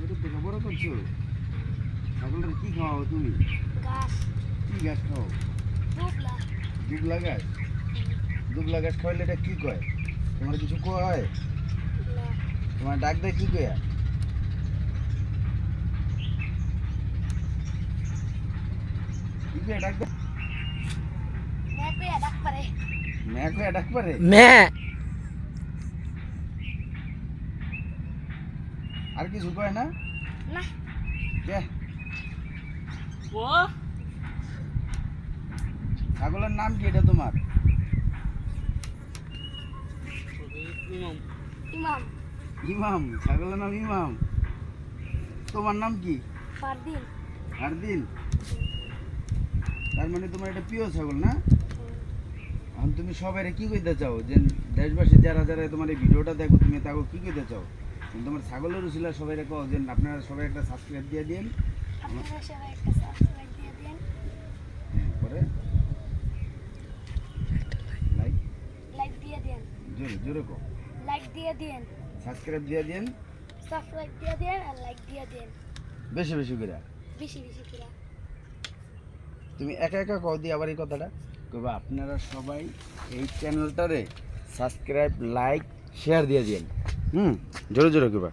ছোট থেকে বড় করছো। ছাগলের কি খাওয়াও তুমি? ঘাস। কি ঘাস খাও? দুবলা। দুবলা ঘাস? দুবলা ঘাস খাওয়াইলে এটা কি কয়? তোমার কিছু কয়? না। তোমার ডাক দেয় কি কয়া? কি কয়া ডাক দেয়? মেপে ডাক পারে। ম্যা কয়া ডাক পারে? মে আর কিছু কয় না? না। কে? ও ছাগলের নাম কি এটা তোমার? ইমাম ইমাম। ইমাম? ছাগলের নাম ইমাম? তোমার নাম কি? ফারদিন। ফারদিন? তার মানে তোমার এটা প্রিয় ছাগল না? এখন তুমি সবাইরে কি কইতে চাও যে দেশবাসী যারা যারা তোমার এই ভিডিওটা দেখো তুমি তাকে কি কইতে চাও? তোমার ছাগলের উচিলা সবাইরে কও যে আপনারা সবাই একটা সাবস্ক্রাইব দিয়ে দিন। আপনারা সবাই একটা সাবস্ক্রাইব দিয়ে দেন। হ্যাঁ, পরে লাইক লাইক দিয়ে দেন। জোরে জোরে কও। লাইক দিয়ে দেন। সাবস্ক্রাইব দিয়ে দিন সাবস্ক্রাইব দিয়ে দেন আর লাইক দিয়ে দেন। বেশি বেশি করে। বেশি বেশি করে। তুমি একা একা কও দি আবার এই কথাটা কইবা আপনারা সবাই এই চ্যানেলটারে সাবস্ক্রাইব লাইক শেয়ার দিয়ে দিন। জোরে জোরে কইবা।